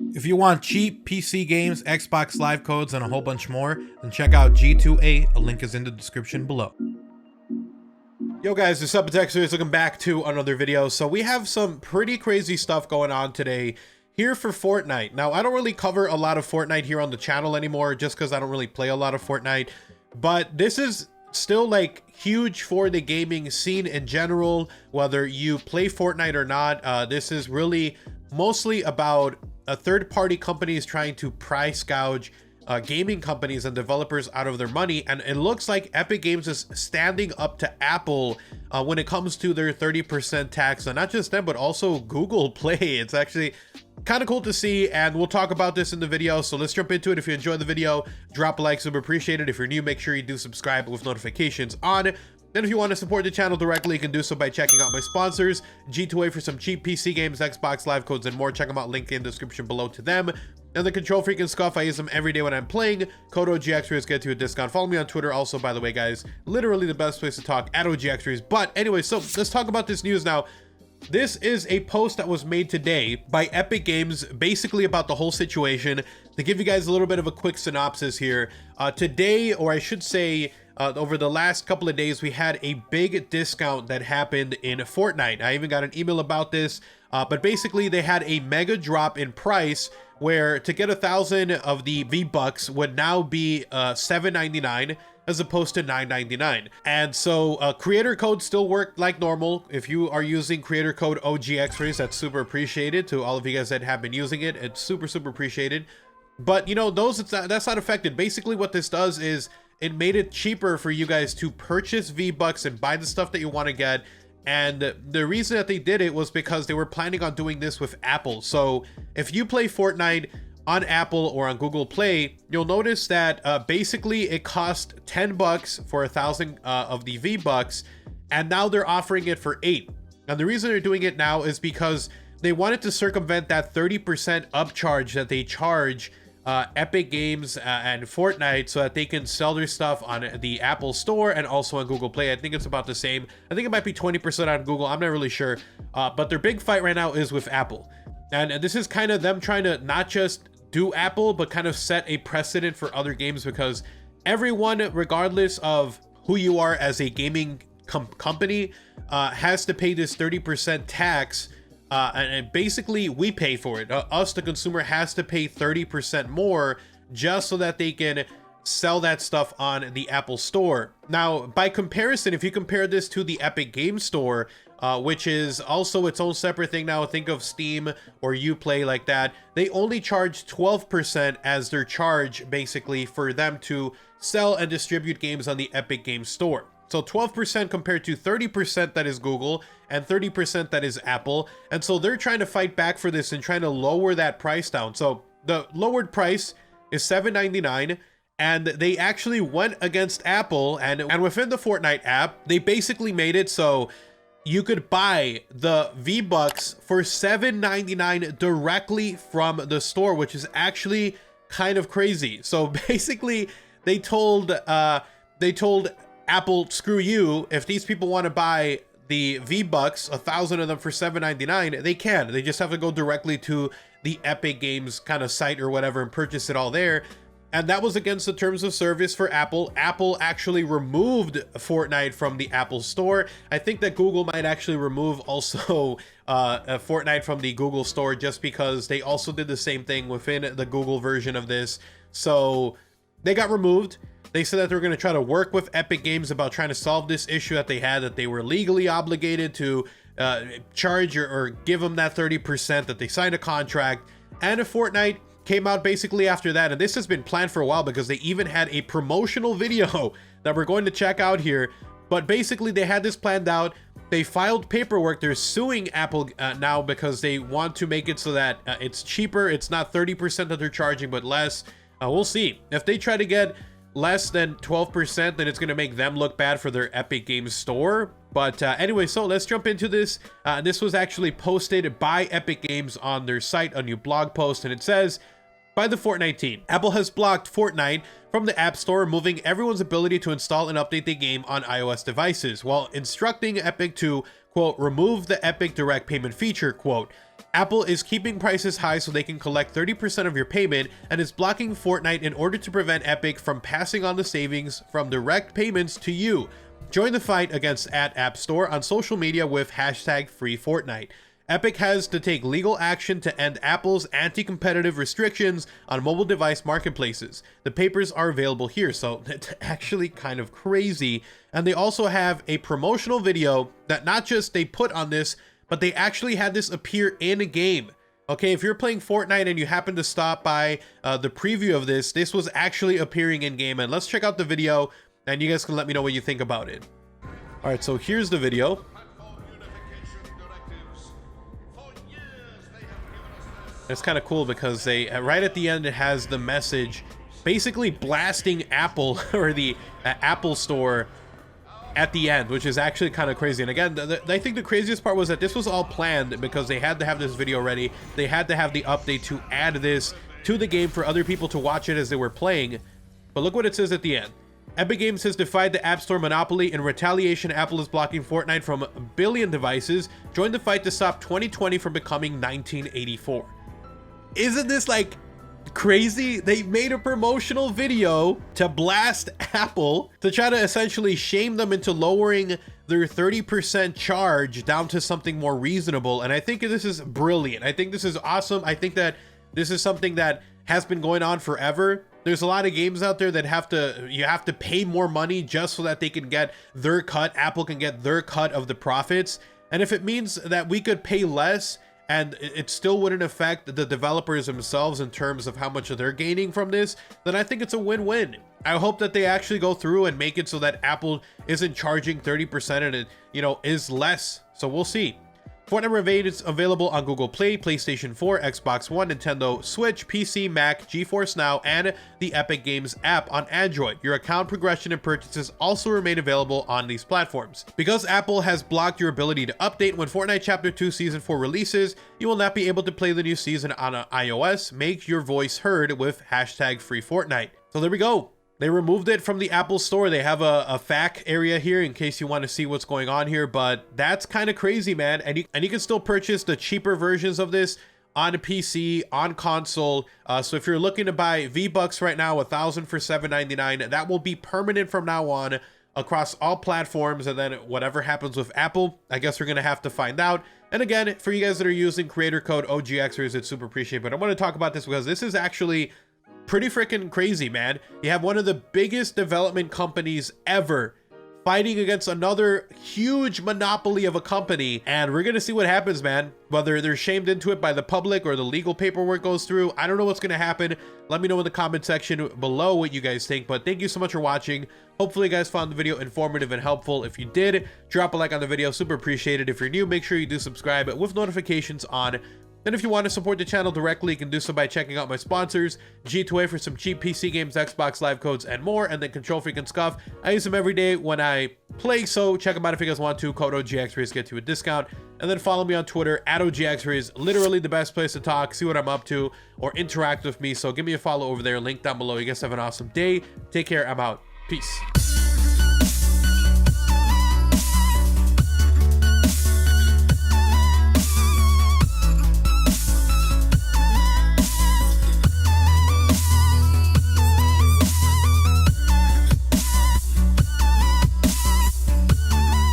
If you want cheap PC games, Xbox Live codes, and a whole bunch more, then check out G2A. A link is in the description below. Yo guys, what's up? It's XRAYZ. Welcome back to another video. So we have some pretty crazy stuff going on today here for Fortnite. Now, I don't really cover a lot of Fortnite here on the channel anymore just because I don't really play a lot of Fortnite. But this is still like huge for the gaming scene in general, whether you play Fortnite or not. This is really mostly about third-party companies trying to price gouge gaming companies and developers out of their money, and it looks like Epic Games is standing up to Apple when it comes to their 30% tax, and not just them but also Google Play. It's actually kind of cool to see, and we'll talk about this in the video, so let's jump into it. If you enjoyed the video, drop a like, super appreciated. If you're new, make sure you do subscribe with notifications on. And if you want to support the channel directly, you can do so by checking out my sponsors, G2A, for some cheap PC games, Xbox Live codes, and more. Check them out, link in the description below to them. And the Control Freak and Scuff, I use them every day when I'm playing. Code OGXRAYZ, get you a discount. Follow me on Twitter also, by the way, guys. Literally the best place to talk, at OGXRAYZ. But anyway, so let's talk about this news now. This is a post that was made today by Epic Games, basically about the whole situation. To give you guys a little bit of a quick synopsis here, today, or I should say, over the last couple of days, we had a big discount that happened in Fortnite. I even got an email about this, but basically they had a mega drop in price where to get 1,000 of the V-Bucks would now be $7.99 as opposed to $9.99. And so creator code still worked like normal. If you are using creator code OGXRAYZ, that's super appreciated. To all of you guys that have been using it, it's super appreciated. But you know, that's not affected. Basically what this does is it made it cheaper for you guys to purchase V-Bucks and buy the stuff that you want to get. And the reason that they did it was because they were planning on doing this with Apple. So if you play Fortnite on Apple or on Google Play, you'll notice that basically it cost $10 for 1,000 of the V-Bucks, and now they're offering it for $8. And the reason they're doing it now is because they wanted to circumvent that 30% upcharge that they charge Epic Games and Fortnite, so that they can sell their stuff on the Apple Store and also on Google Play. I think it's about the same. I think it might be 20% on Google. I'm not really sure. But their big fight right now is with Apple. And this is kind of them trying to not just do Apple, but kind of set a precedent for other games, because everyone, regardless of who you are as a gaming company, has to pay this 30% tax. And basically we pay for it. Us, the consumer, has to pay 30% more just so that they can sell that stuff on the Apple Store. Now, by comparison, if you compare this to the Epic Games Store, which is also its own separate thing now, think of Steam or Uplay like that, they only charge 12% as their charge, basically, for them to sell and distribute games on the Epic Games Store. So 12% compared to 30% that is Google and 30% that is Apple. And so they're trying to fight back for this and trying to lower that price down. So the lowered price is $7.99, and they actually went against Apple, and within the Fortnite app, they basically made it so you could buy the V-Bucks for $7.99 directly from the store, which is actually kind of crazy. So basically they told Apple, screw you. If these people want to buy the V-Bucks, 1,000 of them for $7.99, they can. They just have to go directly to the Epic Games kind of site or whatever and purchase it all there. And that was against the terms of service for Apple. Apple actually removed Fortnite from the Apple Store. I think that Google might actually remove also Fortnite from the Google Store, just because they also did the same thing within the Google version of this. So they got removed. They said that they were going to try to work with Epic Games about trying to solve this issue that they had, that they were legally obligated to charge or give them that 30%, that they signed a contract. And Fortnite came out basically after that, and this has been planned for a while because they even had a promotional video that we're going to check out here. But basically they had this planned out. They filed paperwork. They're suing Apple now because they want to make it so that it's cheaper. It's not 30% that they're charging, but less. We'll see. If they try to get less than 12%, then it's going to make them look bad for their Epic Games Store. But anyway, so let's jump into this. This was actually posted by Epic Games on their site, a new blog post, and it says, by the Fortnite team, Apple has blocked Fortnite from the App Store, removing everyone's ability to install and update the game on iOS devices, while instructing Epic to, quote, remove the Epic Direct Payment feature, quote. Apple is keeping prices high so they can collect 30% of your payment and is blocking Fortnite in order to prevent Epic from passing on the savings from direct payments to you. Join the fight against App Store on social media with #FreeFortnite. Epic has to take legal action to end Apple's anti-competitive restrictions on mobile device marketplaces. The papers are available here, so it's actually kind of crazy. And they also have a promotional video that not just they put on this, but they actually had this appear in a game. Okay, if you're playing Fortnite and you happen to stop by the preview of this, this was actually appearing in game. And let's check out the video and you guys can let me know what you think about it. All right, so here's the video. It's kind of cool because they right at the end it has the message basically blasting Apple or the Apple Store at the end, which is actually kind of crazy. And again, I think the craziest part was that this was all planned because they had to have this video ready. They had to have the update to add this to the game for other people to watch it as they were playing. But look what it says at the end. Epic Games has defied the App Store monopoly. In retaliation, Apple is blocking Fortnite from a billion devices. Join the fight to stop 2020 from becoming 1984. Isn't this like crazy? They made a promotional video to blast Apple to try to essentially shame them into lowering their 30% charge down to something more reasonable. And I think this is brilliant. I think this is awesome. I think that this is something that has been going on forever. There's a lot of games out there that you have to pay more money just so that they can get their cut. Apple can get their cut of the profits. And if it means that we could pay less and it still wouldn't affect the developers themselves in terms of how much they're gaining from this, then I think it's a win-win. I hope that they actually go through and make it so that Apple isn't charging 30% and it, is less. So we'll see. Fortnite Rayz is available on Google Play, PlayStation 4, Xbox One, Nintendo Switch, PC, Mac, GeForce Now, and the Epic Games app on Android. Your account progression and purchases also remain available on these platforms. Because Apple has blocked your ability to update, when Fortnite Chapter 2 Season 4 releases, you will not be able to play the new season on iOS. Make your voice heard with #FreeFortnite. So there we go. They removed it from the Apple Store. They have a FAQ area here in case you want to see what's going on here, but that's kind of crazy, man. And you can still purchase the cheaper versions of this on a PC, on console. So if you're looking to buy V-Bucks right now, 1,000 for $7.99, that will be permanent from now on across all platforms. And then whatever happens with Apple, I guess we're going to have to find out. And again, for you guys that are using creator code OGXRAYZ, it's super appreciated. But I want to talk about this because this is actually pretty freaking crazy, man. You have one of the biggest development companies ever fighting against another huge monopoly of a company, and we're gonna see what happens, man. Whether they're shamed into it by the public or the legal paperwork goes through, I don't know what's gonna happen. Let me know in the comment section below what you guys think, but thank you so much for watching. Hopefully you guys found the video informative and helpful. If you did, drop a like on the video, super appreciated. If you're new, make sure you do subscribe with notifications on. And if you want to support the channel directly, you can do so by checking out my sponsors, G2A for some cheap PC games, Xbox Live codes, and more, and then Control Freak and Scuff. I use them every day when I play, so check them out if you guys want to. Code OGXRAYZ gets you a discount. And then follow me on Twitter, @OGXRAYZ, literally the best place to talk, see what I'm up to, or interact with me. So give me a follow over there, link down below. You guys have an awesome day. Take care, I'm out. Peace.